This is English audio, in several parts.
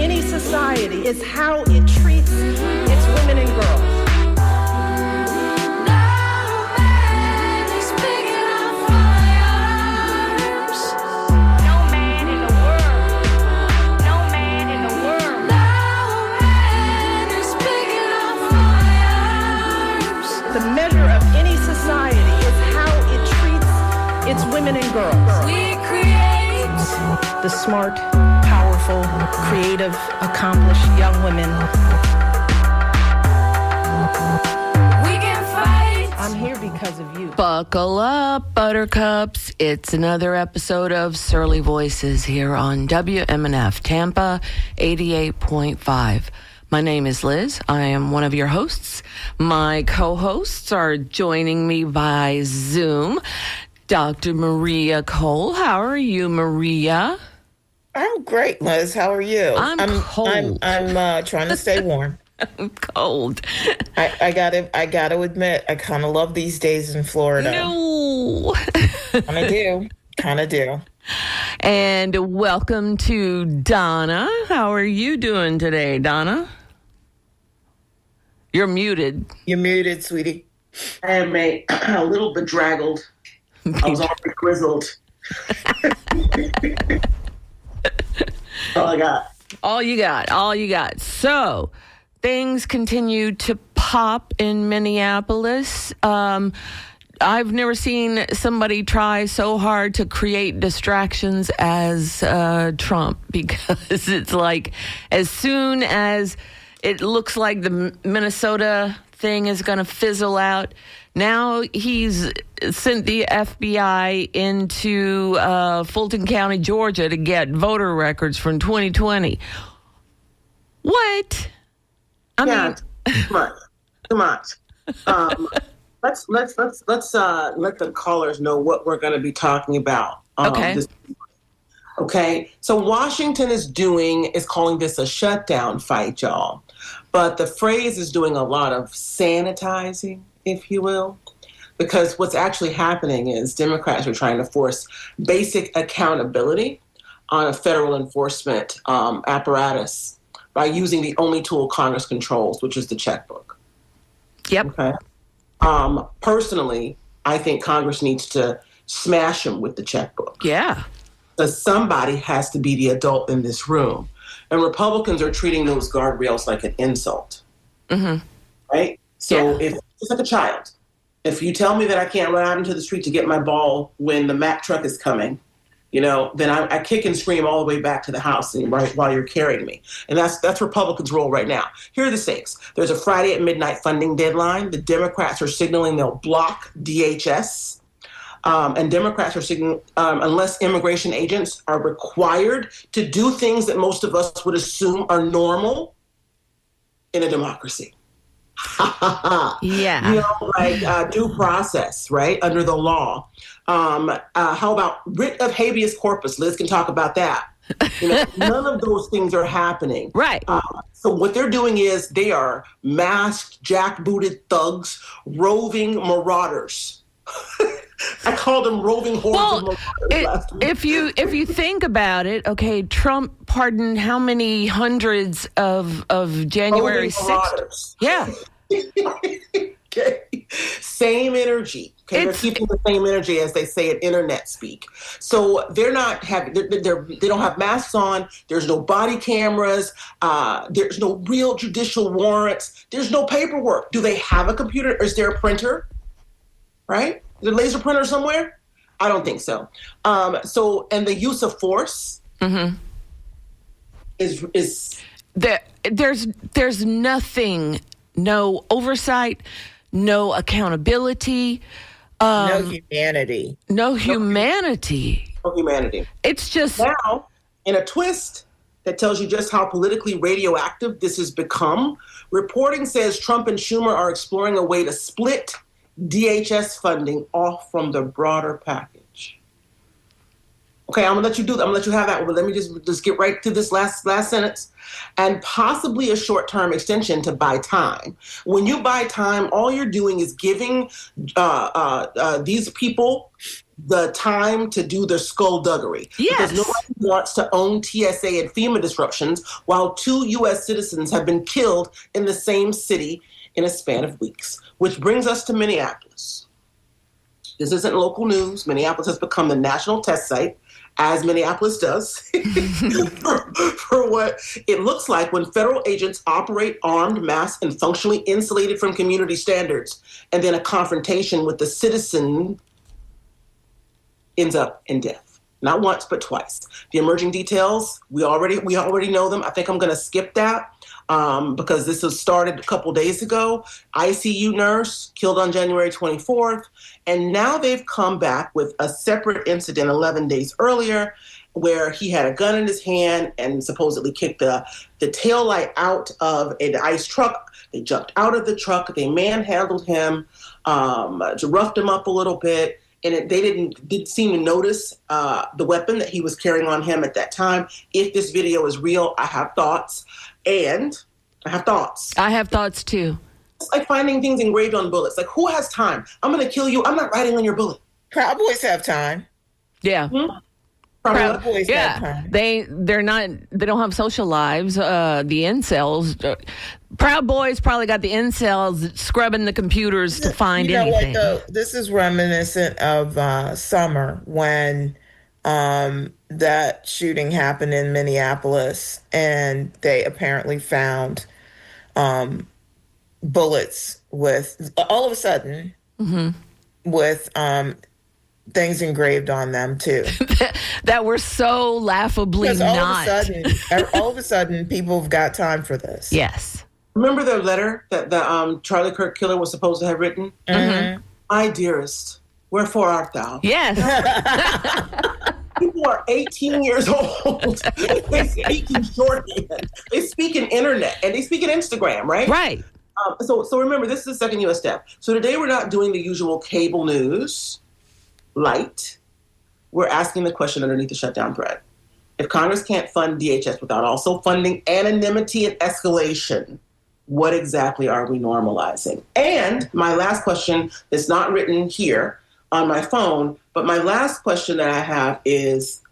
any society is how it treats its women and girls. It's women and girls. We create the smart, powerful, creative, accomplished young women. We can fight. I'm here because of you. Buckle up, buttercups. It's another episode of Surly Voices here on WMNF Tampa 88.5. My name is Liz. I am one of your hosts. My co-hosts are joining me by Zoom. Dr. Maria Cole. How are you, Maria? I'm great, Liz. How are you? I'm cold. I'm trying to stay warm. I'm cold. I gotta admit, I kind of love these days in Florida. No. Kind of do. And welcome to Donna. How are you doing today, Donna? You're muted. You're muted, sweetie. I am a little bedraggled. I was already grizzled. All I got. All you got. So, things continue to pop in Minneapolis. I've never seen somebody try so hard to create distractions as Trump, because it's like as soon as it looks like the Minnesota thing is going to fizzle out, now he's sent the FBI into Fulton County, Georgia, to get voter records from 2020. What? I mean, come on. Let's let the callers know what we're going to be talking about. Okay. So Washington is calling this a shutdown fight, y'all. But the phrase is doing a lot of sanitizing, if you will, because what's actually happening is Democrats are trying to force basic accountability on a federal enforcement apparatus by using the only tool Congress controls, which is the checkbook. Yep. Okay. Personally, I think Congress needs to smash them with the checkbook. Yeah. Because somebody has to be the adult in this room. And Republicans are treating those guardrails like an insult. Mm-hmm. Right? So if it's like a child. If you tell me that I can't run out into the street to get my ball when the Mack truck is coming, then I kick and scream all the way back to the house while you're carrying me. And that's Republicans' role right now. Here are the stakes. There's a Friday at midnight funding deadline. The Democrats are signaling they'll block DHS. And Democrats are signaling, unless immigration agents are required to do things that most of us would assume are normal in a democracy. Yeah. Like due process, right, under the law. How about writ of habeas corpus? Liz can talk about that. None of those things are happening. Right. So what they're doing is they are masked, jackbooted thugs, roving marauders. I called them roving hordes of marauders last week. If you think about it, okay, Trump pardoned how many hundreds of January 6th? Yeah. Okay. Same energy. Okay, they're keeping the same energy, as they say at internet speak. So they're not having. They don't have masks on. There's no body cameras. There's no real judicial warrants. There's no paperwork. Do they have a computer? Is there a printer? Right? Is there a laser printer somewhere? I don't think so. And the use of force is there's nothing, no oversight, no accountability, no humanity. No humanity. It's just now in a twist that tells you just how politically radioactive this has become. Reporting says Trump and Schumer are exploring a way to split DHS funding off from the broader package. Okay, I'm gonna let you do that. I'm gonna let you have that one, but let me just get right to this last sentence. And possibly a short-term extension to buy time. When you buy time, all you're doing is giving these people the time to do the skullduggery. Yes. Because nobody wants to own TSA and FEMA disruptions while 2 U.S. citizens have been killed in the same city in a span of weeks. Which brings us to Minneapolis. This isn't local news. Minneapolis has become the national test site, as Minneapolis does, for what it looks like when federal agents operate armed, masked, and functionally insulated from community standards, and then a confrontation with the citizen ends up in death. Not once, but twice. The emerging details, we already know them. I think I'm going to skip that because this was started a couple days ago. ICU nurse killed on January 24th. And now they've come back with a separate incident 11 days earlier where he had a gun in his hand and supposedly kicked the taillight out of an ICE truck. They jumped out of the truck. They manhandled him, roughed him up a little bit. And they didn't seem to notice the weapon that he was carrying on him at that time. If this video is real, I have thoughts. I have thoughts too. It's like finding things engraved on bullets. Like, who has time? I'm going to kill you. I'm not writing on your bullet. Proud Boys have time. Yeah. Proud Boys have Yeah. time. They don't have social lives. The incels. Proud Boys probably got the incels scrubbing the computers to find anything. What, though? This is reminiscent of summer when that shooting happened in Minneapolis, and they apparently found bullets with all of a sudden with things engraved on them too. That were so laughably Because not. all of a sudden, people have got time for this. Yes. Remember the letter that the Charlie Kirk killer was supposed to have written? Mm-hmm. My dearest, wherefore art thou? Yes. People are 18 years old. They speak in shorthand. They speak in internet, and they speak in Instagram, right? Right. So remember, this is the second U.S. step. So today we're not doing the usual cable news light. We're asking the question underneath the shutdown thread. If Congress can't fund DHS without also funding anonymity and escalation, what exactly are we normalizing? And my last question is not written here on my phone, but my last question that I have is,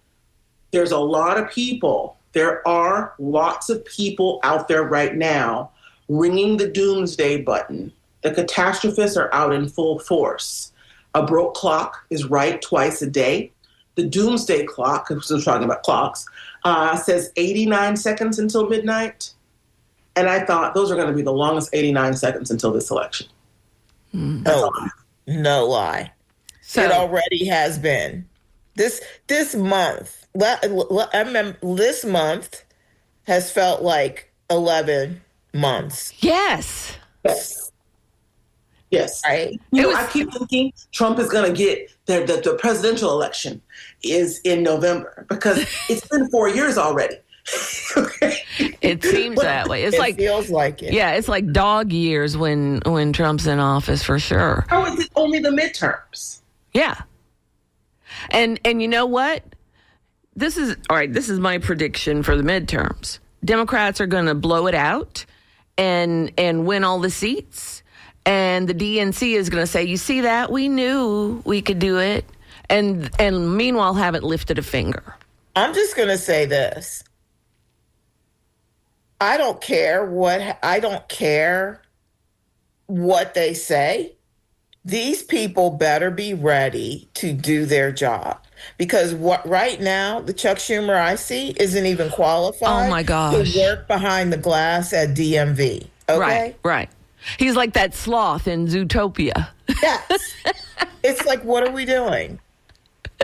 there are lots of people out there right now ringing the doomsday button. The catastrophists are out in full force. A broke clock is right twice a day. The doomsday clock, because we're talking about clocks, says 89 seconds until midnight. And I thought those are going to be the longest 89 seconds until this election. No lie. So, It already has been. This month, I remember this month has felt like 11 months. yes. Yes. Right? I keep thinking Trump is going to get the presidential election is in November because it's been 4 years already. Okay. It seems that way. It's It feels like it. Yeah, it's like dog years when Trump's in office for sure. How is it only the midterms? Yeah. And you know what? This is my prediction for the midterms. Democrats are going to blow it out and win all the seats. And the DNC is going to say, you see that? We knew we could do it. And meanwhile, haven't lifted a finger. I'm just going to say this. I don't care what they say. These people better be ready to do their job. Because right now, the Chuck Schumer I see isn't even qualified Oh my gosh. to work behind the glass at DMV. Okay? Right. He's like that sloth in Zootopia. Yes. It's like, what are we doing?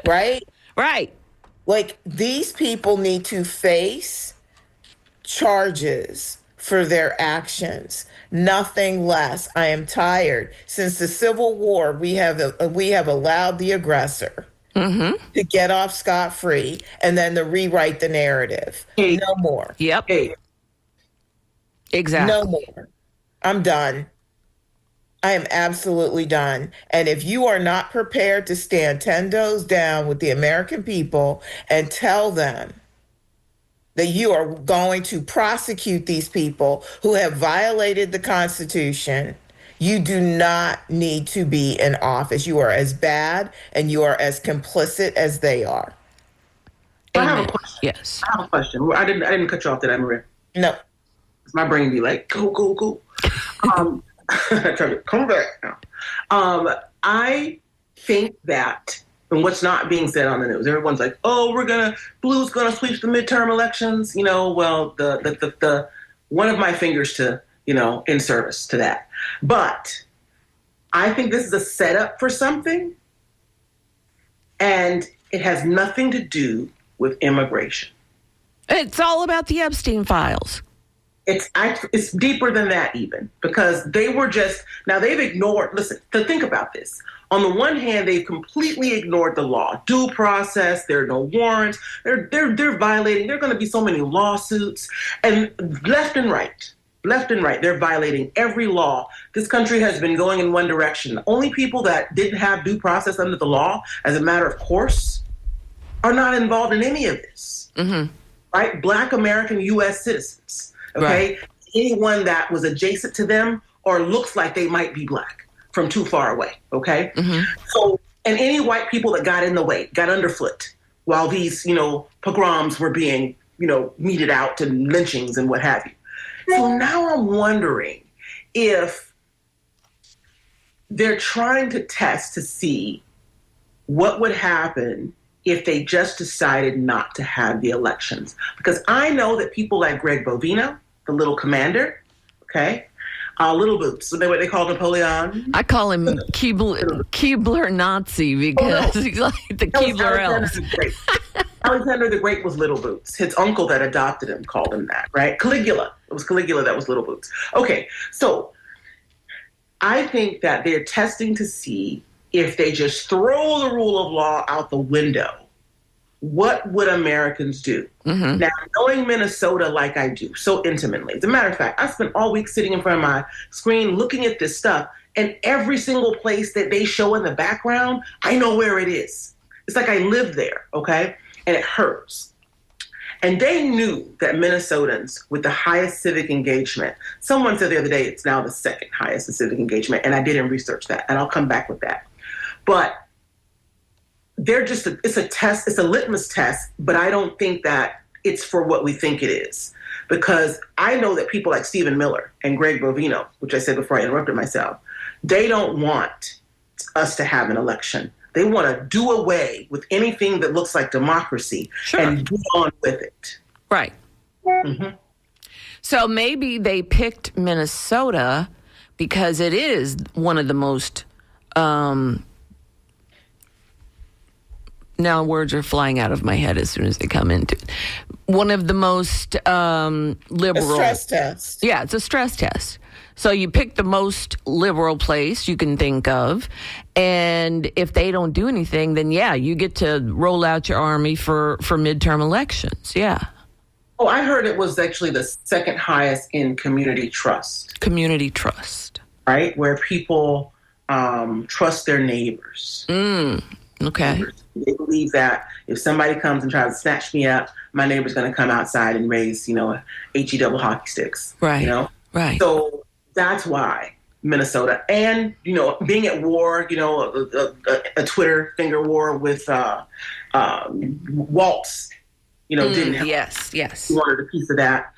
Right? Right. Like, these people need to face charges for their actions. Nothing less. I am tired. Since the Civil War, we have allowed the aggressor to get off scot-free and then to rewrite the narrative. Hey. No more. Yep. Hey, Exactly. No more. I'm done. I am absolutely done. And if you are not prepared to stand 10 toes down with the American people and tell them that you are going to prosecute these people who have violated the Constitution, You do not need to be in office. You are as bad and you are as complicit as they are. I have Amen. a question. Yes. I have a question. I didn't cut you off, did I, Maria? No. My brain be like, go. I try to come back now. I think that, and what's not being said on the news, everyone's like, oh, blue's gonna sweep the midterm elections. Well, the one of my fingers to, in service to that. But I think this is a setup for something, and it has nothing to do with immigration. It's all about the Epstein files. It's deeper than that even, because they've ignored, listen, to think about this. On the one hand, they've completely ignored the law, due process, there are no warrants, they're violating, there are going to be so many lawsuits, and left and right, they're violating every law. This country has been going in one direction. The only people that didn't have due process under the law, as a matter of course, are not involved in any of this, right? Black American U.S. citizens. Okay, right. Anyone that was adjacent to them or looks like they might be Black from too far away. Okay, so, and any white people that got in the way, got underfoot while these, pogroms were being, meted out to lynchings and what have you. So now I'm wondering if they're trying to test to see what would happen if they just decided not to have the elections. Because I know that people like Greg Bovino, the little commander, okay, Little Boots, what they call Napoleon. I call him Keebler Nazi because he's like the Keebler elves. Alexander the Great was Little Boots. His uncle that adopted him called him that, right? Caligula. It was Caligula that was Little Boots. Okay, so I think that they're testing to see if they just throw the rule of law out the window, what would Americans do? Now, knowing Minnesota like I do so intimately, as a matter of fact, I spent all week sitting in front of my screen looking at this stuff, and every single place that they show in the background, I know where it is. It's like I live there, okay? And it hurts. And they knew that Minnesotans with the highest civic engagement, someone said the other day it's now the second highest in civic engagement, and I didn't research that, and I'll come back with that. But it's a test, it's a litmus test, but I don't think that it's for what we think it is. Because I know that people like Stephen Miller and Greg Bovino, which I said before I interrupted myself, they don't want us to have an election. They want to do away with anything that looks like democracy and go on with it. Right. So maybe they picked Minnesota because it is one of the most... now words are flying out of my head as soon as they come into it. One of the most liberal... A stress test. Yeah, it's a stress test. So you pick the most liberal place you can think of, and if they don't do anything, then yeah, you get to roll out your army for midterm elections. Yeah. Oh, I heard it was actually the second highest in community trust. Community trust. Right? Where people trust their neighbors. Okay. They believe that if somebody comes and tries to snatch me up, my neighbor's going to come outside and raise, HE double hockey sticks. Right. Right. So that's why Minnesota, and being at war, a Twitter finger war with Waltz, didn't help. Yes. He wanted a piece of that.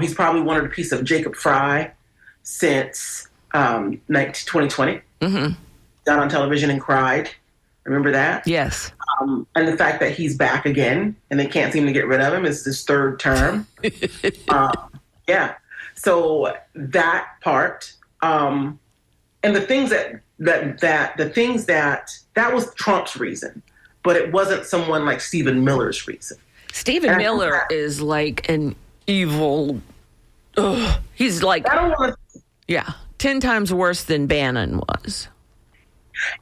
He's probably wanted a piece of Jacob Fry since 2020. Got on television and cried. Remember that? Yes. And the fact that he's back again and they can't seem to get rid of him. It's his third term. Yeah. So that part, and the things that was Trump's reason, but it wasn't someone like Stephen Miller's reason. Stephen Miller is like an evil. He's like, 10 times worse than Bannon was.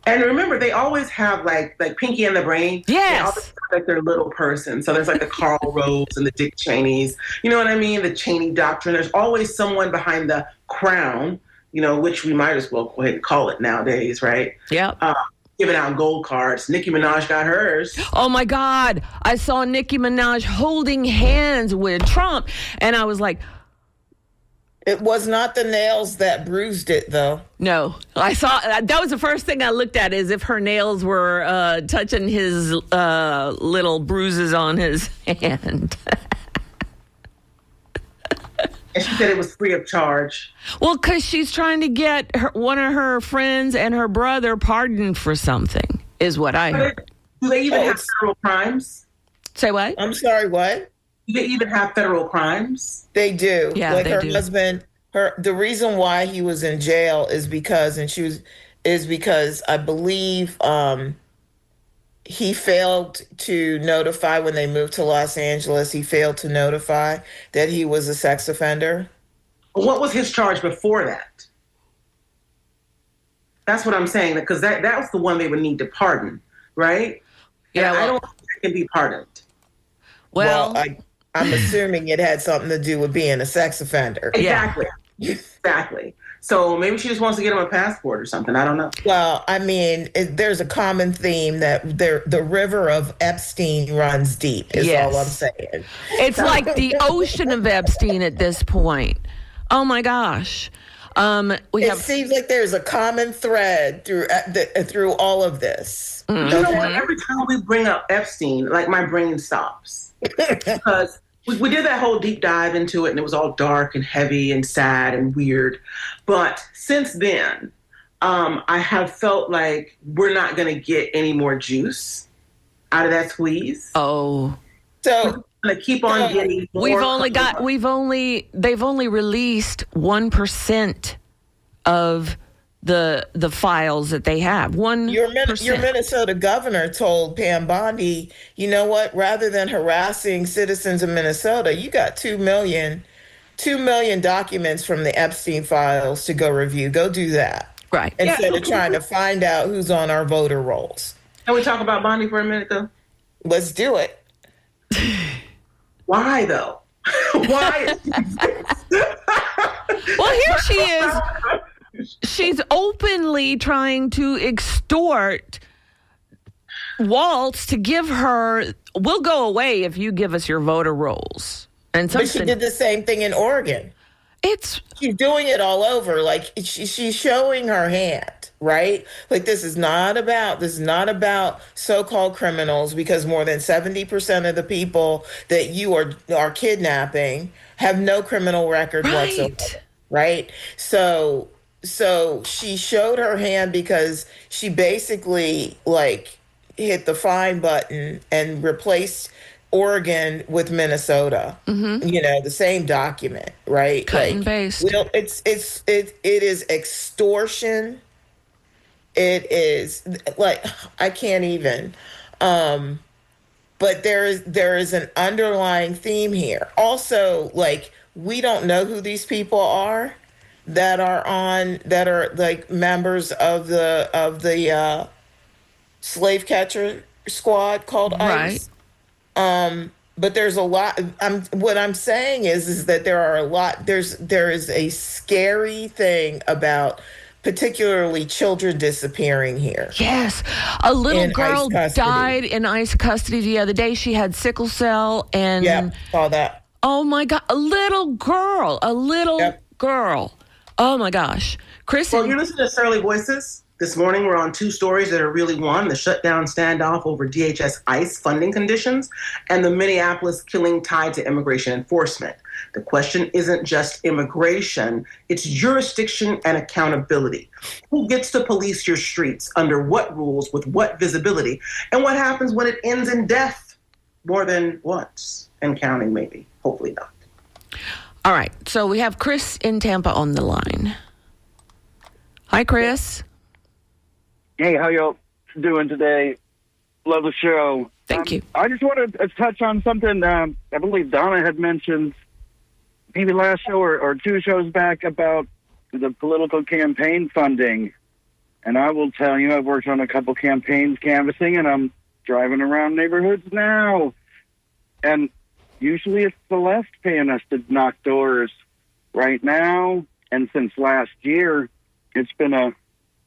And remember, they always have like Pinky and the Brain. Yes. They always have like their little person. So there's like the Carl Roves and the Dick Cheneys. You know what I mean? The Cheney doctrine. There's always someone behind the crown, which we might as well go ahead and call it nowadays, right? Yeah. Giving out gold cards. Nicki Minaj got hers. Oh my God. I saw Nicki Minaj holding hands with Trump. And I was like, It was not the nails that bruised it, though. No, I saw that was the first thing I looked at is if her nails were touching his little bruises on his hand. And she said it was free of charge. Well, because she's trying to get one of her friends and her brother pardoned for something, is what I heard. Do they even have federal crimes? Say what? I'm sorry, what? Do they even have federal crimes? They do. Yeah, like they her do. husband, the reason why he was in jail is because I believe he failed to notify when they moved to Los Angeles. He failed to notify that he was a sex offender. What was his charge before that? That's what I'm saying, because that was the one they would need to pardon, right? Yeah, And I well- don't think it can be pardoned. Well, I'm assuming it had something to do with being a sex offender. Yeah. Exactly. So maybe she just wants to get him a passport or something. I don't know. Well, I mean, there's a common theme that the river of Epstein runs deep, is Yes. all I'm saying. it's like the ocean of Epstein at this point. Oh my gosh. We It have seems like there's a common thread through all of this. You know what? Every time we bring up Epstein, like my brain stops. Because we did that whole deep dive into it and it was all dark and heavy and sad and weird. But since then, I have felt like we're not going to get any more juice out of that squeeze. oh. So Going to keep on getting more. They've only released 1% of the files that they have. 1%. your Minnesota governor told Pam Bondi, you know what? Rather than harassing citizens of Minnesota, you got 2 million documents from the Epstein files to go review. Go do that. Right. Instead of trying to find out who's on our voter rolls. Can we talk about Bondi for a minute, though? Let's do it. Why, though? Why? Well, here she is. She's openly trying to extort Waltz to give her, we'll go away if you give us your voter rolls. And But she something, did the same thing in Oregon. it's, She's doing it all over. Like she's showing her hand, right? Like this is not about so-called criminals, because more than 70% of the people that you are kidnapping have no criminal record whatsoever, right. right? So she showed her hand because she basically like hit the fine button and replaced Oregon with Minnesota. You know, the same document, right? Cut like, and paste. We don't, it is extortion. It is like I can't even. But there is an underlying theme here. Also, like we don't know who these people are that are like members of the slave catcher squad called ICE. Right. But there's a lot. What I'm saying is that there are a lot. There is a scary thing about particularly children disappearing here. Yes. A little In girl ICE custody. died in ICE custody the other day. She had sickle cell and Yeah, saw that. oh my God, a little girl. Yep. Oh my gosh. Chris, Well, you're listening to Surly Voices. This morning, we're on two stories that are really one: the shutdown standoff over DHS ICE funding conditions and the Minneapolis killing tied to immigration enforcement. The question isn't just immigration, it's jurisdiction and accountability. Who gets to police your streets, under what rules, with what visibility, and what happens when it ends in death? More than once, and counting maybe, hopefully not. all right. So we have Chris in Tampa on the line. Hi, Chris. Hey, how y'all doing today? Love the show. Thank you. I just wanted to touch on something I believe Donna had mentioned maybe last show or two shows back about the political campaign funding. And I will tell you, I've worked on a couple campaigns canvassing, and I'm driving around neighborhoods now. And usually it's the left paying us to knock doors. Right now, and since last year, it's been a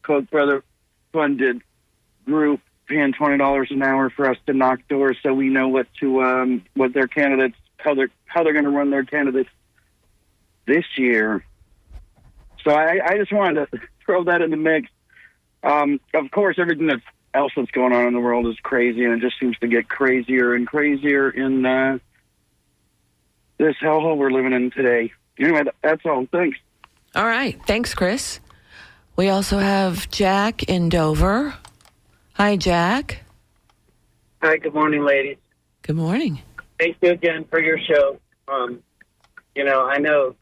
Koch brother funded group paying $20 an hour for us to knock doors, so we know what their candidates, how they're going to run their candidates this year. So I just wanted to throw that in the mix. Of course, everything else that's going on in the world is crazy, and it just seems to get crazier and crazier in this hellhole we're living in today. Anyway, that's all. Thanks. All right. Thanks, Chris. We also have Jack in Dover. Hi, Jack. Hi, good morning, ladies. Good morning. Thank you again for your show. I know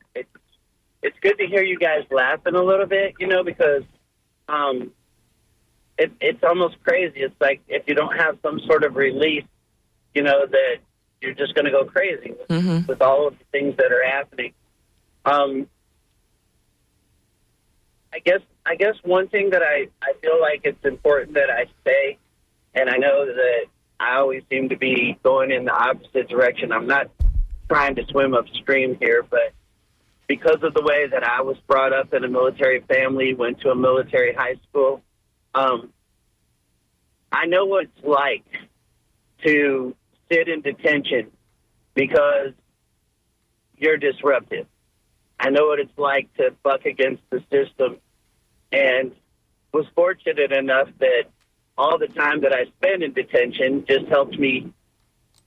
it's good to hear you guys laughing a little bit, because it's almost crazy. It's like if you don't have some sort of release, that you're just going to go crazy with all of the things that are happening. I guess one thing that I feel like it's important that I say, and I know that I always seem to be going in the opposite direction. I'm not trying to swim upstream here, but because of the way that I was brought up in a military family, went to a military high school, I know what it's like to sit in detention because you're disruptive. I know what it's like to buck against the system, and was fortunate enough that all the time that I spent in detention just helped me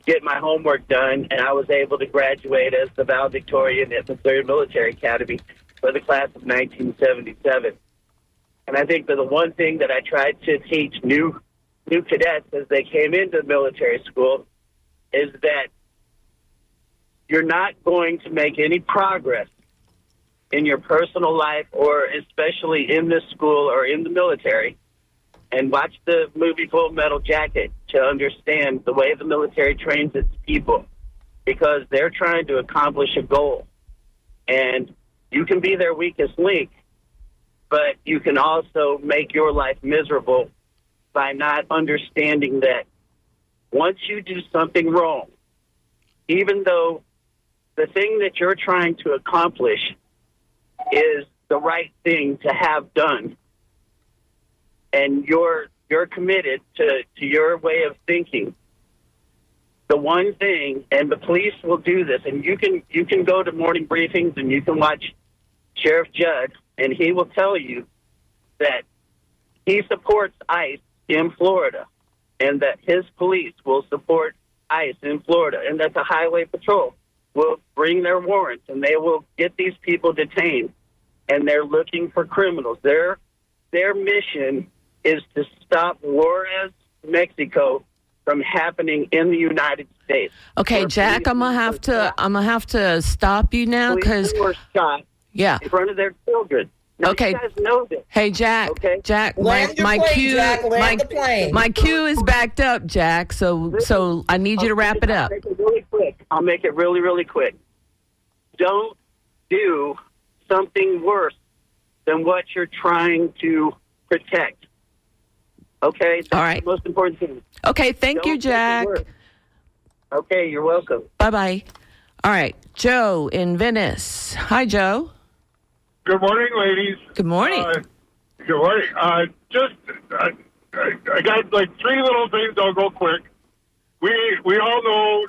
get my homework done, and I was able to graduate as the valedictorian at Missouri Military Academy for the class of 1977. And I think that the one thing that I tried to teach new cadets as they came into military school is that you're not going to make any progress in your personal life, or especially in this school or in the military, and watch the movie Full Metal Jacket to understand the way the military trains its people, because they're trying to accomplish a goal. And you can be their weakest link, but you can also make your life miserable by not understanding that once you do something wrong, even though the thing that you're trying to accomplish is the right thing to have done, and you're committed to your way of thinking, the one thing, and the police will do this, and you can go to morning briefings and you can watch Sheriff Judd, and he will tell you that he supports ICE in Florida, and that his police will support ICE in Florida, and that the Highway Patrol will bring their warrants, and they will get these people detained, and they're looking for criminals. Their mission is to stop Juarez, Mexico, from happening in the United States. Okay, Jack, I'm gonna have to stop you now because were shot in front of their children. Now, okay. You guys know this. Hey, Jack. Okay. Jack, Land your plane, Jack. Land the plane. My queue is backed up, Jack. So I need you to wrap it up. I'll make it really quick. I'll make it really, really quick. Don't do something worse than what you're trying to protect. Okay? That's all right. the most important thing. Okay, thank you, Don't make it Jack. worse. Okay, you're welcome. Bye-bye. All right, Joe in Venice. Hi, Joe. Good morning, ladies. Good morning. Good morning. I got like three little things. I'll go quick. We all know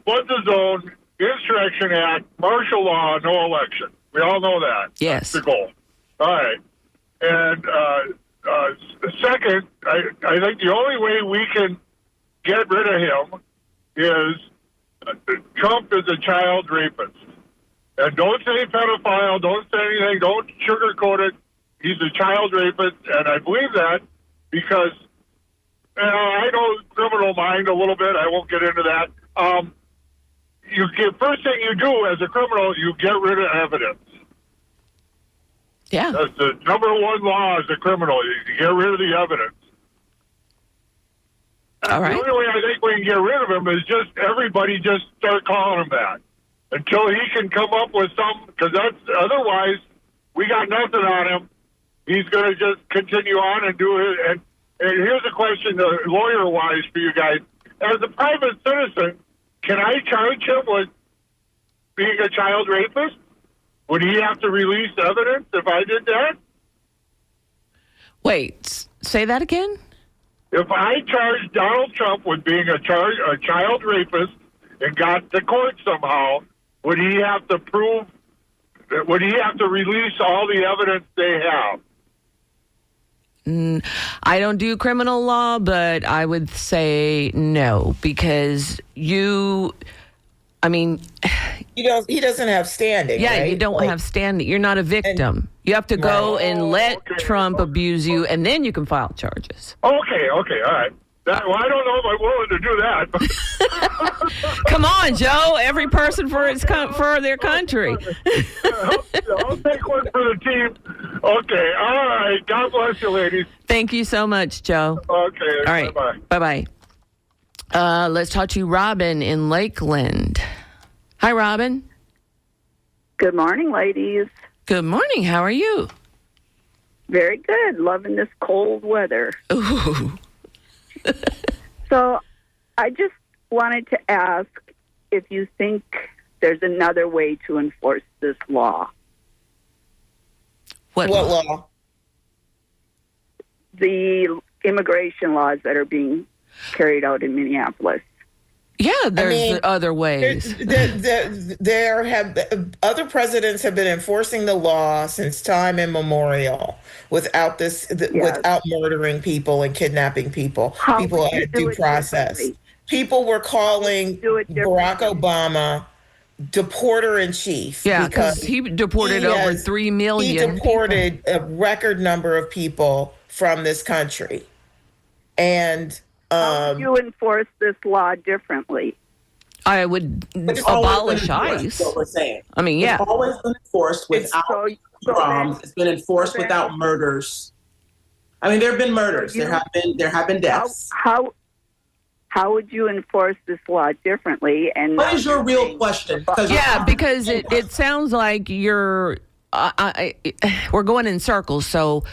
flood the zone, Insurrection Act, martial law, no election. We all know that. Yes. That's the goal. All right. And second, I think the only way we can get rid of him is Trump is a child rapist. And don't say pedophile, don't say anything, don't sugarcoat it. He's a child rapist, and I believe that because I know criminal mind a little bit. I won't get into that. First thing you do as a criminal, you get rid of evidence. Yeah. That's the number one law as a criminal. You get rid of the evidence. All right. The only way I think we can get rid of him is just everybody just start calling him that until he can come up with some, because otherwise we got nothing on him. He's going to just continue on and do it. And here's a question, lawyer-wise, for you guys. As a private citizen, can I charge him with being a child rapist? Would he have to release evidence if I did that? Wait, say that again? If I charged Donald Trump with being a child rapist and got to court somehow, would he have to prove would he have to release all the evidence they have? I don't do criminal law, but I would say no, because he doesn't have standing. yeah, right? you don't have standing. You're not a victim. You have to go and let Trump abuse you, and then you can file charges. Okay, all right. Well, I don't know if I'm willing to do that. Come on, Joe. Every person for their country. I'll take one for the team. Okay, all right. God bless you, ladies. Thank you so much, Joe. Okay, All right. bye-bye. Bye-bye. Let's talk to Robin in Lakeland. Hi, Robin. Good morning, ladies. Good morning. How are you? Very good. Loving this cold weather. Ooh. So I just wanted to ask if you think there's another way to enforce this law. What law? The immigration laws that are being carried out in Minneapolis. Yeah, there's other ways. There have other presidents have been enforcing the law since time immemorial without without murdering people and kidnapping people. People had due process. People were calling Barack Obama deporter in chief. Yeah, because he deported over 3 million. He deported a record number of people from this country, and. How would you enforce this law differently? I would abolish ICE. What we're saying. I mean, yeah. It's always been enforced without bombs. It's been enforced without murders. I mean, there have been murders. There have been deaths. How would you enforce this law differently? And what is your real question? Because it sounds like we're going in circles. So.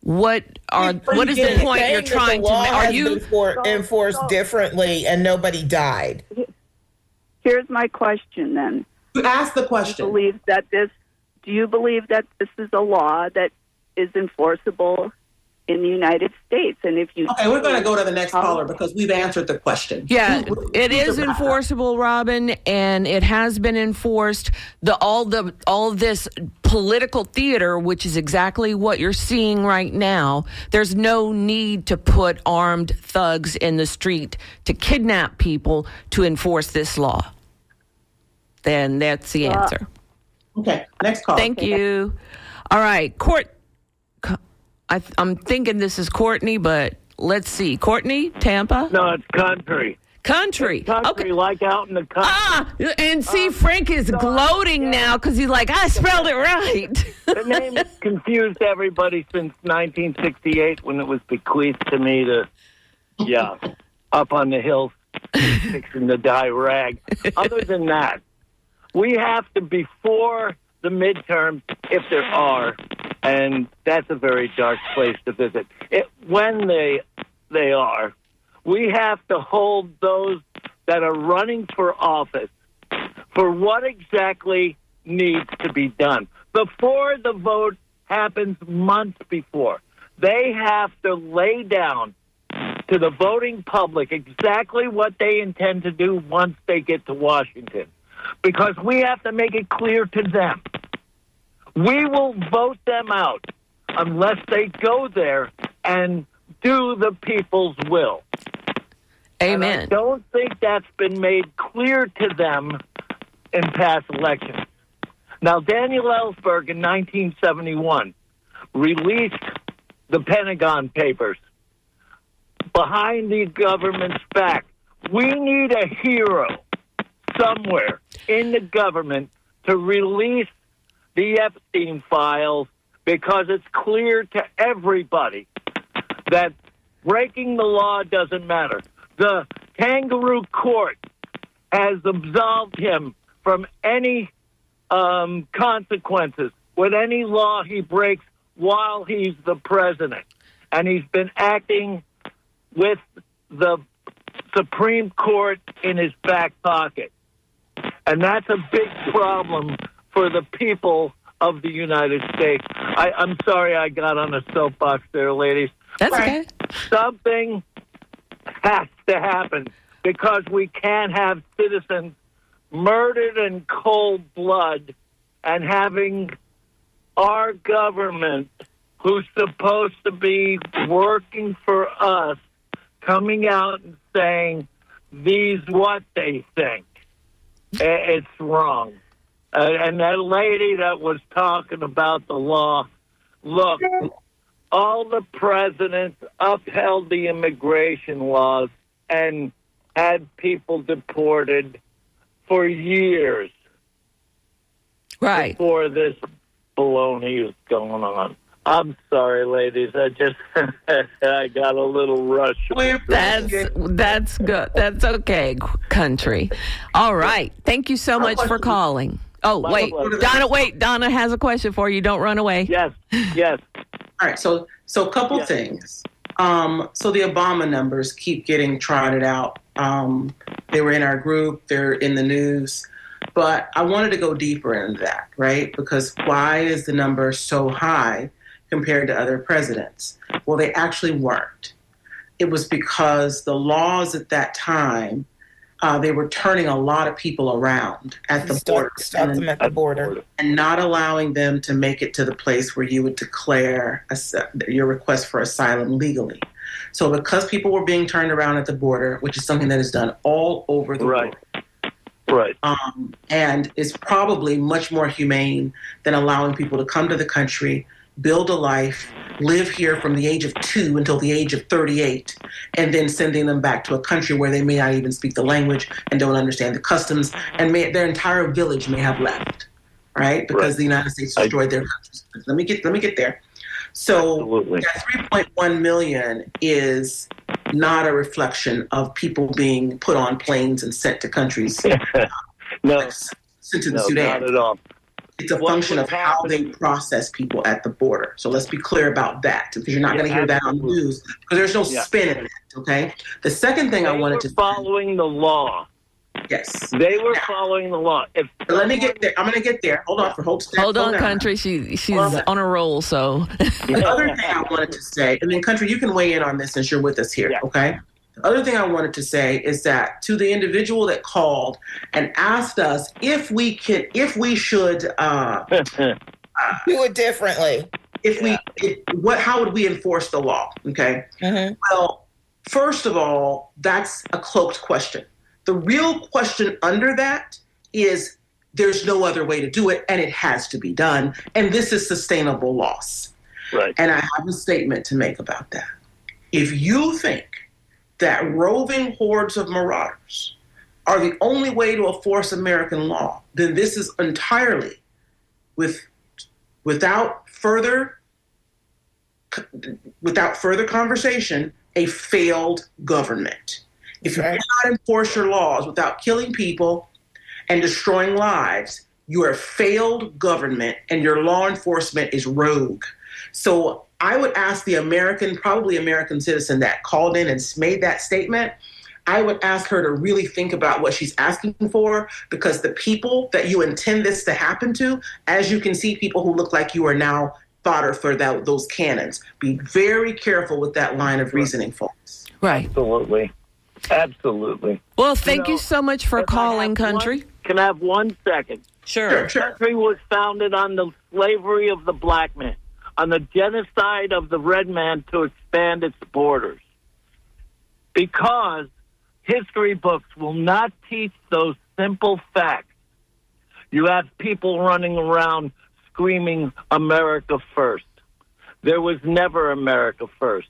What is the point you're trying to make? Are you enforced differently and nobody died? Here's my question then. You ask the question. Do you believe that this is a law that is enforceable in the United States? And if you we're going to go to the next caller because we've answered the question. Yeah, it is enforceable, Robin, and it has been enforced. All this political theater, which is exactly what you're seeing right now. There's no need to put armed thugs in the street to kidnap people to enforce this law. Then that's the answer. Okay, next call. Thank you. All right, I'm thinking this is Courtney, but let's see. Courtney, Tampa? No, it's country. Country. Okay. Like out in the country. And see, Frank is gloating now because he's like, I spelled it right. The name has confused everybody since 1968 when it was bequeathed to me up on the hill fixing the dye rag. Other than that, we have to, before the midterms, if there are, and that's a very dark place to visit, when they are, we have to hold those that are running for office for what exactly needs to be done. Before the vote happens months before, they have to lay down to the voting public exactly what they intend to do once they get to Washington. Because we have to make it clear to them. We will vote them out unless they go there and do the people's will. Amen. And I don't think that's been made clear to them in past elections. Now, Daniel Ellsberg in 1971 released the Pentagon Papers. Behind the government's back, we need a hero somewhere in the government to release the Epstein files because it's clear to everybody that breaking the law doesn't matter. The kangaroo court has absolved him from any consequences with any law he breaks while he's the president. And he's been acting with the Supreme Court in his back pocket. And that's a big problem for the people of the United States. I'm sorry I got on a soapbox there, ladies. That's okay. Something has to happen because we can't have citizens murdered in cold blood and having our government, who's supposed to be working for us, coming out and saying these what they think. It's wrong. And that lady that was talking about the law, look, all the presidents upheld the immigration laws and had people deported for years before this baloney was going on. I'm sorry, ladies. I got a little rush. That's good. That's okay, country. All right. Thank you so much for calling. Oh, wait. Donna has a question for you. Don't run away. Yes. All right. So a couple things. So the Obama numbers keep getting trotted out. They were in our group. They're in the news. But I wanted to go deeper into that, right? Because why is the number so high compared to other presidents? Well, they actually weren't. It was because the laws at that time, they were turning a lot of people around at the border. Stop them at the border. And not allowing them to make it to the place where you would declare your request for asylum legally. So because people were being turned around at the border, which is something that is done all over the world. Right. And is probably much more humane than allowing people to come to the country, build a life, live here from the age of 2 until the age of 38, and then sending them back to a country where they may not even speak the language and don't understand the customs, and their entire village may have left, right? Because the United States destroyed their countries. Let me get there. So that 3.1 million is not a reflection of people being put on planes and sent to countries. Sent to the Sudan. Not at all. It's a function of how they process people at the border. So let's be clear about that, because you're not going to hear that on the news, because there's no spin in it, okay? The second thing I wanted to... following the law. Yes. They were following the law. Let me get there. I'm going to get there. Hold on. Hold on, country. She's on a roll, so... The other thing I wanted to say, and then country, you can weigh in on this since you're with us here, okay? The other thing I wanted to say is that to the individual that called and asked us if we should do it differently. How would we enforce the law? Okay. Mm-hmm. Well, first of all, that's a cloaked question. The real question under that is there's no other way to do it, and it has to be done, and this is sustainable loss. Right. And I have a statement to make about that. If you think that roving hordes of marauders are the only way to enforce American law, then this is entirely, without further conversation, a failed government. If you cannot enforce your laws without killing people and destroying lives, you are a failed government and your law enforcement is rogue. So I would ask the probably American citizen that called in and made that statement, I would ask her to really think about what she's asking for, because the people that you intend this to happen to, as you can see, people who look like you are now fodder for those cannons. Be very careful with that line of reasoning, folks. Right. Absolutely. Well, thank you so much for calling, country. Can I have 1 second? Sure. Country was founded on the slavery of the black man, on the genocide of the red man to expand its borders. Because history books will not teach those simple facts. You have people running around screaming, America first. There was never America first.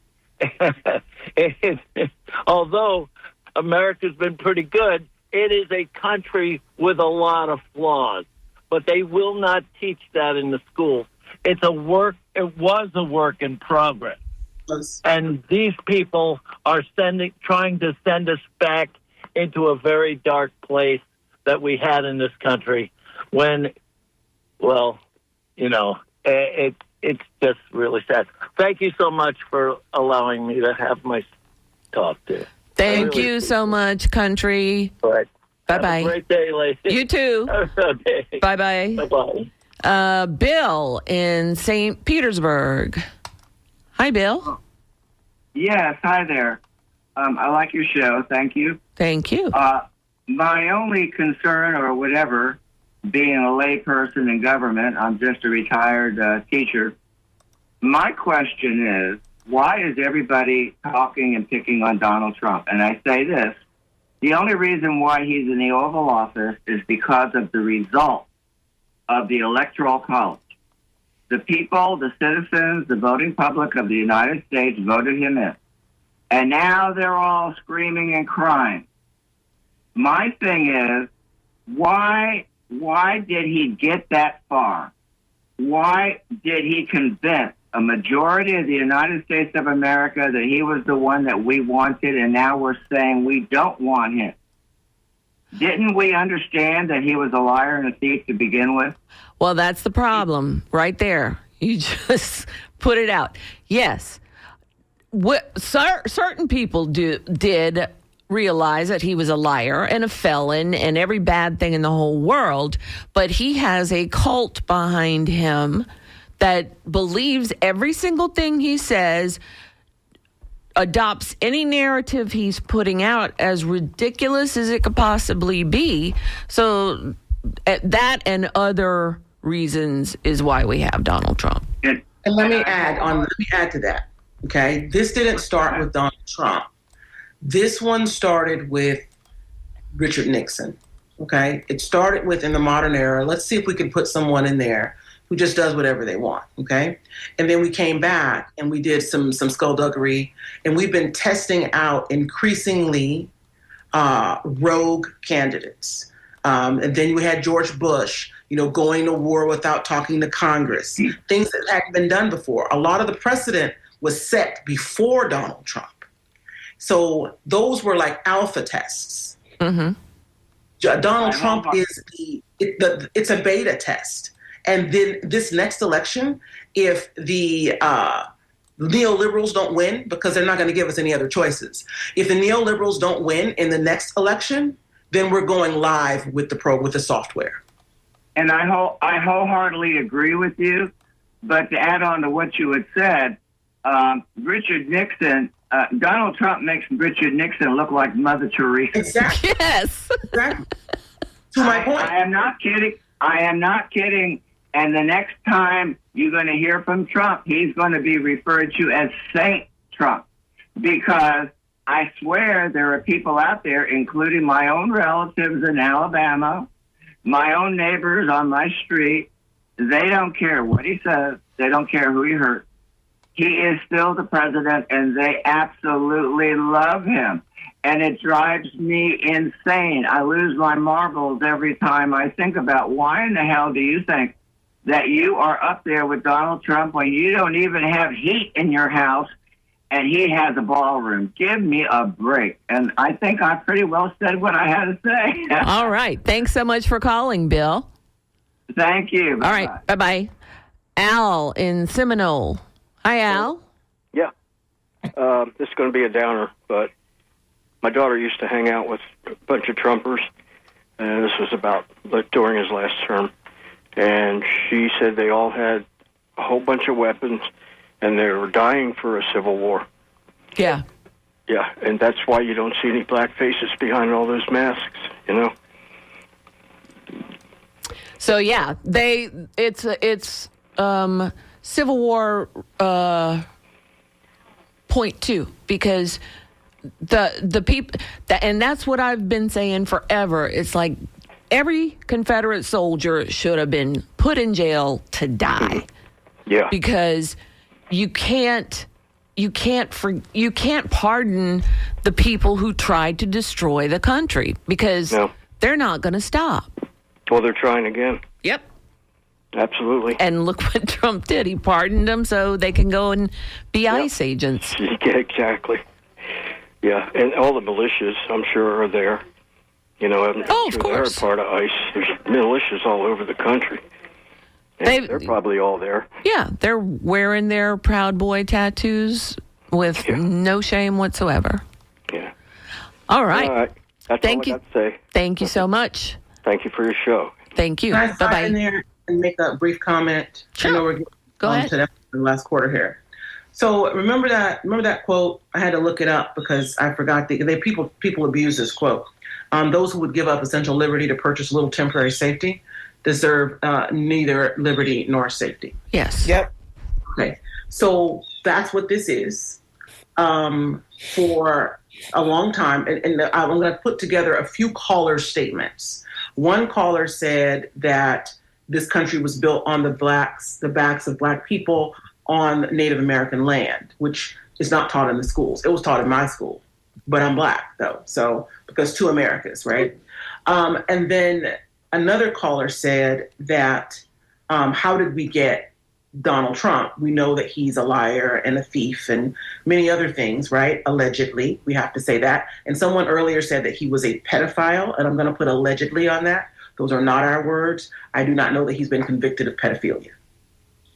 Although America's been pretty good, it is a country with a lot of flaws. But they will not teach that in the schools. It was a work in progress. Yes. And these people are trying to send us back into a very dark place that we had in this country when, well, it's just really sad. Thank you so much for allowing me to have my talk there. Thank you so much, country. All right. Bye-bye. Have a great day, ladies. You too. Okay. Bye-bye. Bye-bye. Bill in St. Petersburg. Hi, Bill. Yes, hi there. I like your show. Thank you. Thank you. My only concern or whatever being a layperson in government, I'm just a retired teacher. My question is, why is everybody talking and picking on Donald Trump? And I say this, the only reason why he's in the Oval Office is because of the result of the Electoral College. The people, the citizens, the voting public of the United States voted him in. And now they're all screaming and crying. My thing is, why did he get that far? Why did he convince a majority of the United States of America that he was the one that we wanted, and now we're saying we don't want him? Didn't we understand that he was a liar and a thief to begin with? Well, that's the problem right there. You just put it out. Yes, certain people did realize that he was a liar and a felon and every bad thing in the whole world, but he has a cult behind him that believes every single thing he says, adopts any narrative he's putting out, as ridiculous as it could possibly be. So that and other reasons is why we have Donald Trump. And let me add to that. Okay, this didn't start with Donald Trump. This one started with Richard Nixon. Okay, it started with, in the modern era, let's see if we can put someone in there who just does whatever they want. Okay, and then we came back and we did some skullduggery, and we've been testing out increasingly rogue candidates. And then we had George Bush, going to war without talking to Congress, things that hadn't been done before. A lot of the precedent was set before Donald Trump. So those were like alpha tests. Mm-hmm. Donald Trump it's a beta test. And then this next election, if the neoliberals don't win, because they're not going to give us any other choices, if the neoliberals don't win in the next election, then we're going live with the software. And I wholeheartedly agree with you. But to add on to what you had said, Richard Nixon, Donald Trump makes Richard Nixon look like Mother Teresa. Exactly. Yes. Exactly. To my point. I am not kidding. And the next time you're going to hear from Trump, he's going to be referred to as Saint Trump. Because I swear there are people out there, including my own relatives in Alabama, my own neighbors on my street, they don't care what he says. They don't care who he hurts. He is still the president, and they absolutely love him. And it drives me insane. I lose my marbles every time I think about, why in the hell do you think that you are up there with Donald Trump when you don't even have heat in your house and he has a ballroom? Give me a break. And I think I pretty well said what I had to say. All right. Thanks so much for calling, Bill. Thank you. Bye-bye. All right. Bye-bye. Al in Seminole. Hi, Al. Yeah. This is going to be a downer, but my daughter used to hang out with a bunch of Trumpers, and this was about during his last term. And she said they all had a whole bunch of weapons, and they were dying for a civil war. Yeah. Yeah, and that's why you don't see any black faces behind all those masks, So yeah, it's Civil War point two, because the people, and that's what I've been saying forever. It's like every Confederate soldier should have been put in jail to die. Yeah, because you can't pardon the people who tried to destroy the country, because they're not going to stop. Well, they're trying again. Yep. Absolutely. And look what Trump did. He pardoned them so they can go and be ICE agents. Yeah, exactly. Yeah, and all the militias, I'm sure, are there. I'm sure of course. They're a part of ICE. There's militias all over the country. They're probably all there. Yeah, they're wearing their Proud Boy tattoos with no shame whatsoever. Yeah. All right. All right. That's Thank all you. I got to say. Thank you so much. Thank you for your show. Thank you. Can I Bye-bye. in there and make a brief comment? Sure. I know we're getting Go ahead. to the last quarter here. So remember that quote? I had to look it up because I forgot. People abuse this quote. Those who would give up essential liberty to purchase a little temporary safety. deserve neither liberty nor safety. Yes. Yep. Okay. So that's what this is. For a long time, and I'm going to put together a few caller statements. One caller said that this country was built on the backs of Black people on Native American land, which is not taught in the schools. It was taught in my school, but I'm Black though, so because two Americas, right? And then another caller said that how did we get Donald Trump? We know that he's a liar and a thief and many other things, right? Allegedly, we have to say that. And someone earlier said that he was a pedophile, and I'm going to put allegedly on that. Those are not our words. I do not know that he's been convicted of pedophilia.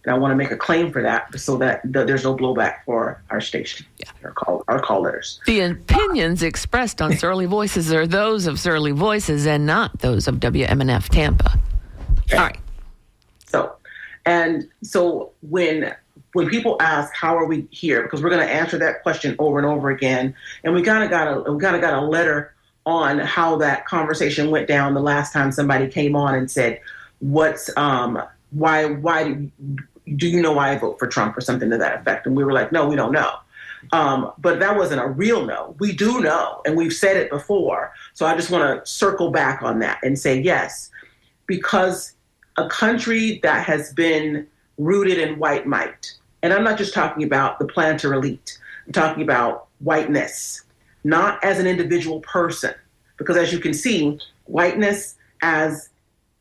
And I want to make a claim for that so that there's no blowback for our station, our callers. The opinions expressed on Surly Voices are those of Surly Voices and not those of WMNF Tampa. Okay. All right. So when people ask how are we here, because we're going to answer that question over and over again, and we kind of got a letter on how that conversation went down the last time somebody came on and said, "What's why do you know why I vote for Trump?" or something to that effect, and we were like, "No, we don't know." But that wasn't a real no. We do know, and we've said it before. So I just want to circle back on that and say yes, because a country that has been rooted in white might, and I'm not just talking about the planter elite, I'm talking about whiteness, not as an individual person, because as you can see, whiteness as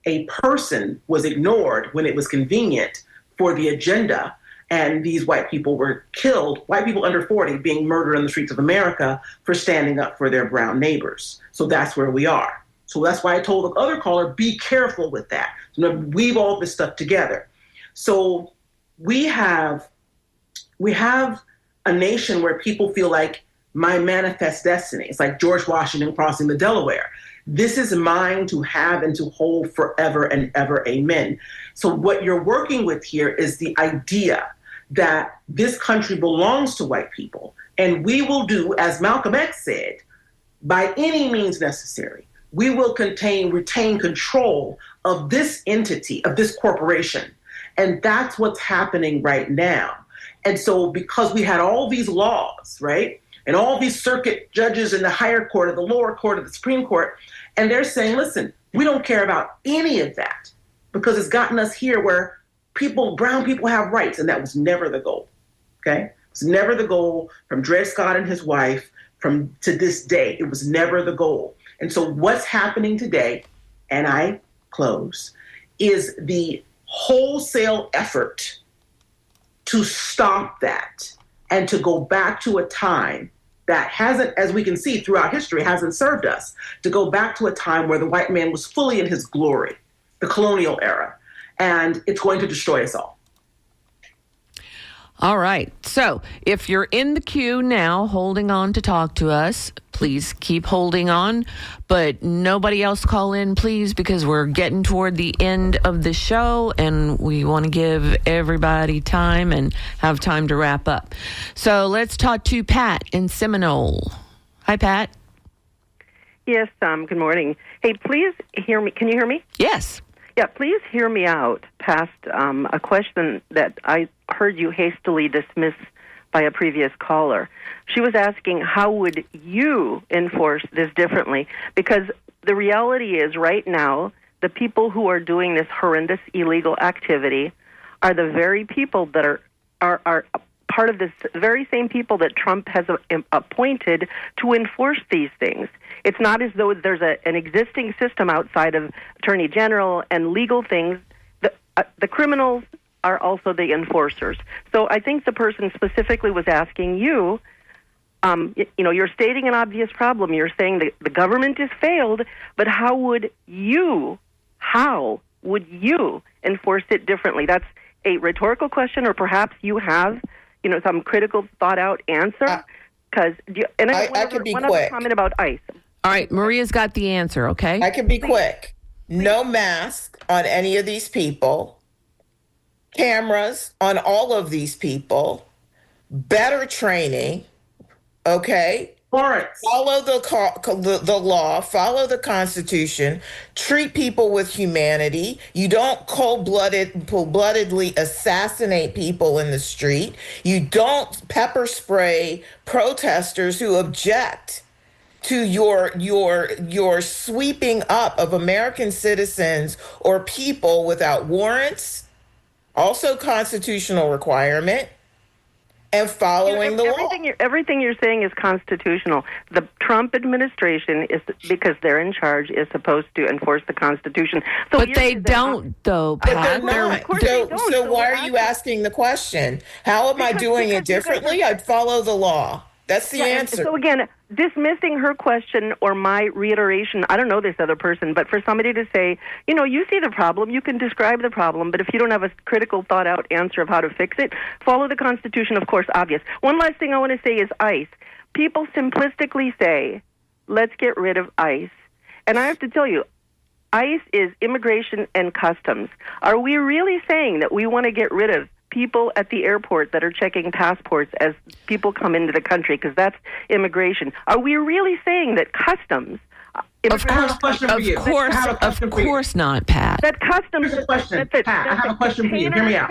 a person was ignored when it was convenient for the agenda, and these white people were killed, white people under 40 being murdered in the streets of America for standing up for their brown neighbors. So that's where we are. So that's why I told the other caller, be careful with that. So weave all this stuff together. So we have a nation where people feel like my manifest destiny. It's like George Washington crossing the Delaware. This is mine to have and to hold forever and ever. Amen. So what you're working with here is the idea that this country belongs to white people, and we will do, as Malcolm X said, by any means necessary. We will retain control of this entity, of this corporation. And that's what's happening right now. And so because we had all these laws, right, and all these circuit judges in the higher court, of the lower court, of the Supreme Court, and they're saying, listen, we don't care about any of that because it's gotten us here where brown people have rights, and that was never the goal, okay? It was never the goal from Dred Scott and his wife to this day. It was never the goal. And so what's happening today, and I close, is the wholesale effort to stop that and to go back to a time that hasn't, as we can see throughout history, hasn't served us, to go back to a time where the white man was fully in his glory, the colonial era, and it's going to destroy us all. All right. So if you're in the queue now holding on to talk to us, please keep holding on. But nobody else call in, please, because we're getting toward the end of the show and we want to give everybody time and have time to wrap up. So let's talk to Pat in Seminole. Hi, Pat. Yes, good morning. Hey, please hear me. Can you hear me? Yes. Yeah, please hear me out past a question that I heard you hastily dismiss by a previous caller. She was asking, how would you enforce this differently? Because the reality is right now, the people who are doing this horrendous illegal activity are the very people that are part of this very same people that Trump has appointed to enforce these things. It's not as though there's an existing system outside of Attorney General and legal things. The criminals are also the enforcers. So I think the person specifically was asking you, you're stating an obvious problem. You're saying that the government has failed, but how would you enforce it differently? That's a rhetorical question, or perhaps you have, some critical, thought-out answer. Because I can be quick. Other comment about ICE. All right, Maria's got the answer, okay? I can be quick. No mask on any of these people. Cameras on all of these people. Better training, okay? Warrants. Follow the law, follow the Constitution, treat people with humanity. You don't cold-bloodedly assassinate people in the street. You don't pepper spray protesters who object to your sweeping up of American citizens or people without warrants, also constitutional requirement. And following the law. Everything you're saying is constitutional. The Trump administration is, because they're in charge, is supposed to enforce the Constitution. So but they don't, though, Pat. But they're not. So why are you asking the question? How am I doing it differently? I'd follow the law. That's the answer. So again, dismissing her question or my reiteration, I don't know this other person, but for somebody to say, you see the problem, you can describe the problem, but if you don't have a critical, thought-out answer of how to fix it, follow the Constitution, of course, obvious. One last thing I want to say is ICE. People simplistically say, let's get rid of ICE. And I have to tell you, ICE is immigration and customs. Are we really saying that we want to get rid of people at the airport that are checking passports as people come into the country, because that's immigration? Are we really saying that customs? Of course not, Pat. That customs. Here's a question, Pat. I have a question for you. Hear me out.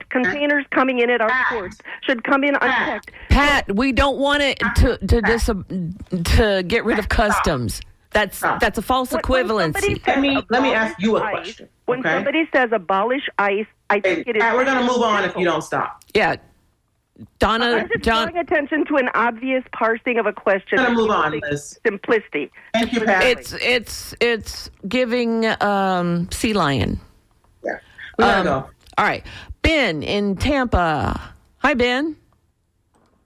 Containers coming in at our ports should come in unchecked. Pat, we don't want it to get rid of customs. That's a false equivalency. Let me ask you a question. When somebody says abolish ICE, I think it is. We're going to move on if you don't stop. Yeah. Donna, I'm just drawing attention to an obvious parsing of a question. I'm going to move on, Liz. Simplicity. Thank you, Pat. It's giving sea lion. Yeah. We gotta go. All right. Ben in Tampa. Hi, Ben.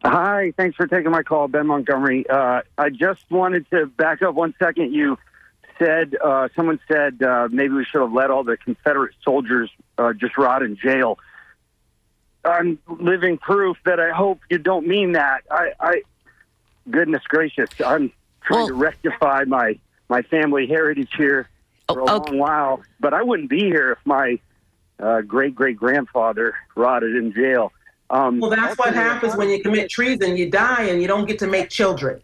Hi, thanks for taking my call, Ben Montgomery. I just wanted to back up 1 second. You said, someone said maybe we should have let all the Confederate soldiers just rot in jail. I'm living proof that I hope you don't mean that. Goodness gracious, I'm trying to rectify my family heritage here for a long while, but I wouldn't be here if my great-great-grandfather rotted in jail. Well, that's what happens when you commit treason. You die and you don't get to make children.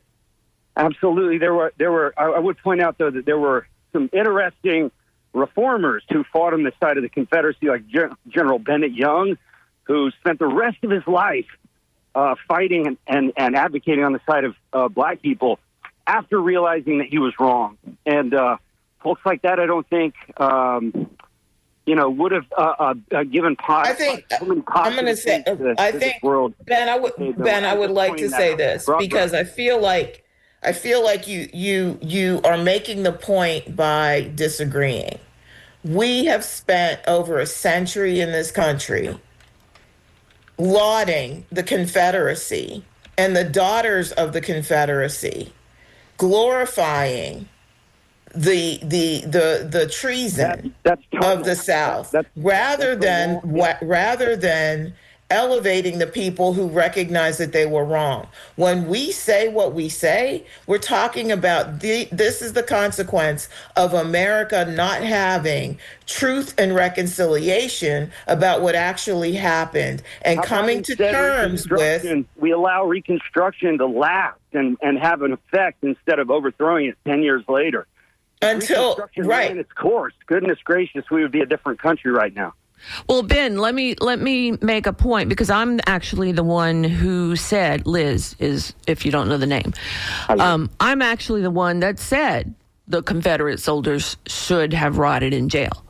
Absolutely. There were. I would point out, though, that there were some interesting reformers who fought on the side of the Confederacy, like General Bennett Young, who spent the rest of his life fighting and advocating on the side of black people after realizing that he was wrong. And folks like that, I don't think, would have given I think I'm going to say. I think Ben. I would like to say this because I feel like you are making the point by disagreeing. We have spent over a century in this country lauding the Confederacy and the daughters of the Confederacy, glorifying the treason of the South, rather than elevating the people who recognize that they were wrong. When we say what we say, we're talking about this is the consequence of America not having truth and reconciliation about what actually happened and coming to terms with. We allow Reconstruction to last and have an effect instead of overthrowing it 10 years later. Until ran its course. Goodness gracious, we would be a different country right now. Well, Ben, let me make a point, because I'm actually the one who said, Liz is, if you don't know the name, I'm actually the one that said the Confederate soldiers should have rotted in jail.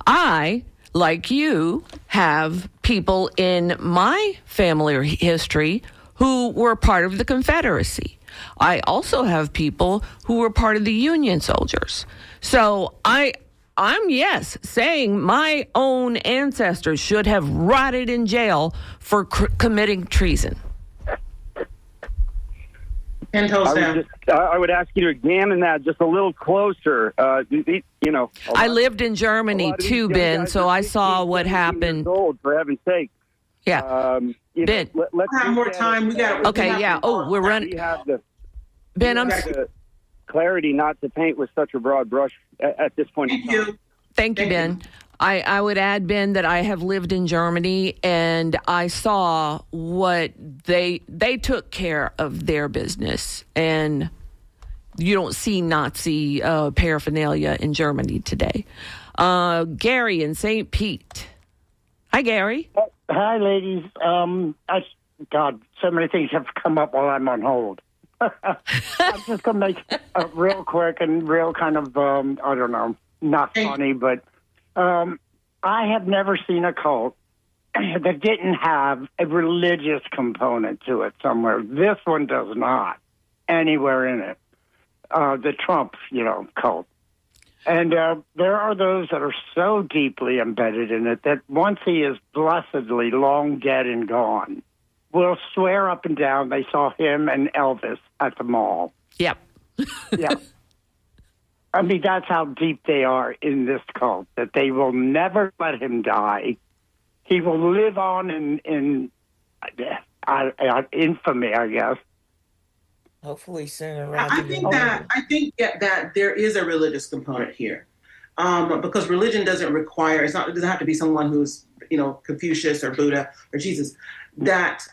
I, like you, have people in my family history who were part of the Confederacy. I also have people who were part of the Union soldiers. So I'm saying my own ancestors should have rotted in jail for committing treason. I would ask you to examine that just a little closer. I lived in Germany too, Ben, so I saw what happened. Old, for heaven's sake. Yeah. Ben, let's have more time. We're running. Ben, I'm clarity not to paint with such a broad brush at this point. Thank you, Ben. I would add, Ben, that I have lived in Germany and I saw what they took care of their business, and you don't see Nazi paraphernalia in Germany today. Gary in St. Pete. Hi, Gary. Hi, ladies. God, so many things have come up while I'm on hold. I'm just going to make it real quick and real kind of, I don't know, not funny, but I have never seen a cult that didn't have a religious component to it somewhere. This one does not anywhere in it. The Trump, cult. And there are those that are so deeply embedded in it that once he is blessedly long dead and gone, will swear up and down they saw him and Elvis at the mall. Yep. Yeah. I mean, that's how deep they are in this cult, that they will never let him die. He will live on in infamy, I guess. Hopefully sooner rather I than think later. that there is a religious component here, because religion doesn't require. It doesn't have to be someone who's Confucius or Buddha or Jesus. That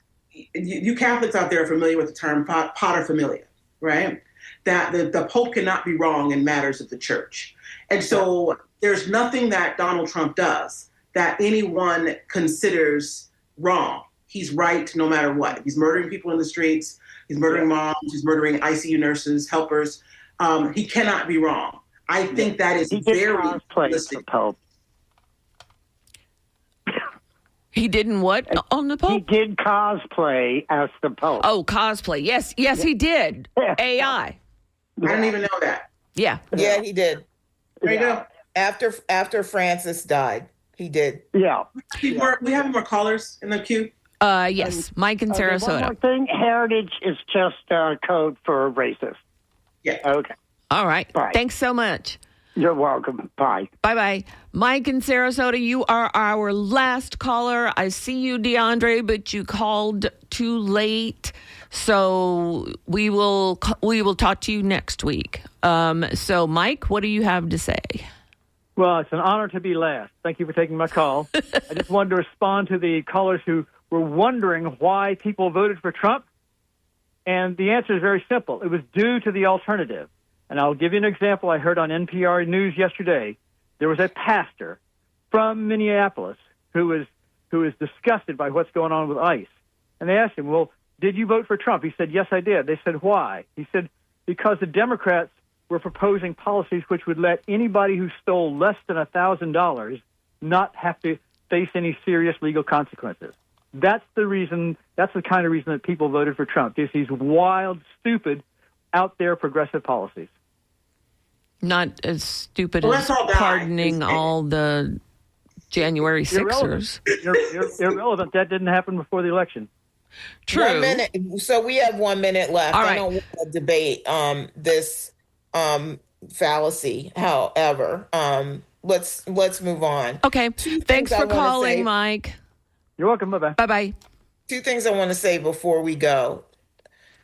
you Catholics out there are familiar with the term paterfamilias, right? That the Pope cannot be wrong in matters of the church, and so there's nothing that Donald Trump does that anyone considers wrong. He's right no matter what. He's murdering people in the streets. He's murdering moms. He's murdering ICU nurses, helpers. He cannot be wrong. I think that is very realistic. Pope. He didn't what on the Pope? He did cosplay as the Pope. Oh, cosplay. Yes, he did. AI. I didn't even know that. Yeah. Yeah, he did. There you go. After Francis died, he did. Yeah. We have more callers in the queue. Yes, Mike in Sarasota. One more thing, heritage is just code for racist. Yeah. Okay. All right. Bye. Thanks so much. You're welcome. Bye. Bye-bye. Mike in Sarasota, you are our last caller. I see you, DeAndre, but you called too late. So we will talk to you next week. So, Mike, what do you have to say? Well, it's an honor to be last. Thank you for taking my call. I just wanted to respond to the callers who were wondering why people voted for Trump. And the answer is very simple. It was due to the alternative. And I'll give you an example I heard on NPR News yesterday. There was a pastor from Minneapolis who is disgusted by what's going on with ICE. And they asked him, well, did you vote for Trump? He said, yes, I did. They said, why? He said, because the Democrats were proposing policies which would let anybody who stole less than $1,000 not have to face any serious legal consequences. That's the reason. That's the kind of reason that people voted for Trump. Just these wild, stupid, out there progressive policies. Not as stupid Well, as let's all die. pardoning all the January Sixers. Irrelevant. That didn't happen before the election. True. 1 minute. So we have 1 minute left. All I right. don't want to debate this fallacy. However, let's move on. Okay. Thanks I for wanna calling, say- Mike. You're welcome. Bye-bye. Bye-bye. Two things I want to say before we go.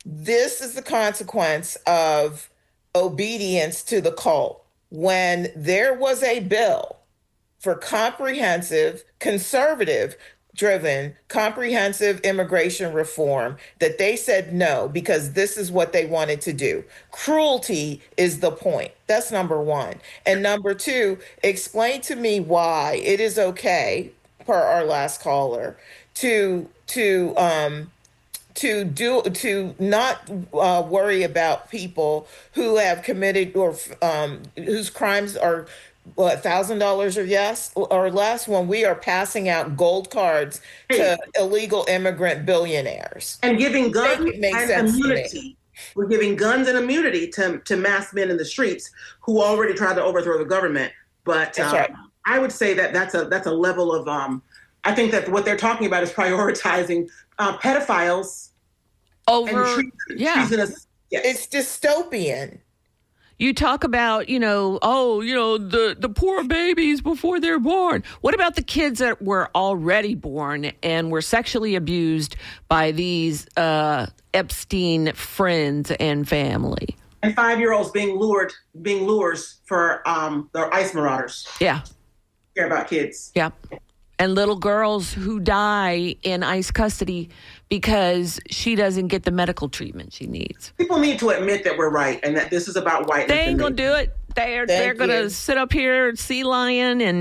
This is the consequence of obedience to the cult. When there was a bill for comprehensive, conservative-driven, comprehensive immigration reform, that they said no because this is what they wanted to do. Cruelty is the point. That's number one. And number two, explain to me why it is okay, per our last caller, to not worry about people who have committed or whose crimes are $1,000 or less, when we are passing out gold cards to illegal immigrant billionaires And giving guns Make it make and sense to me. immunity. We're giving guns and immunity to mass men in the streets who already tried to overthrow the government. But That's right. I would say that that's a level of I think that what they're talking about is prioritizing pedophiles Over, and yeah. treasonous. Yes. It's dystopian. You talk about, the poor babies before they're born. What about the kids that were already born and were sexually abused by these Epstein friends and family? And 5-year-olds being lures for their ICE marauders. Yeah. care about kids. Yep. And little girls who die in ICE custody because she doesn't get the medical treatment she needs. People need to admit that we're right and that this is about whiteness. They ain't going to do it. They're going to sit up here, sea lion, and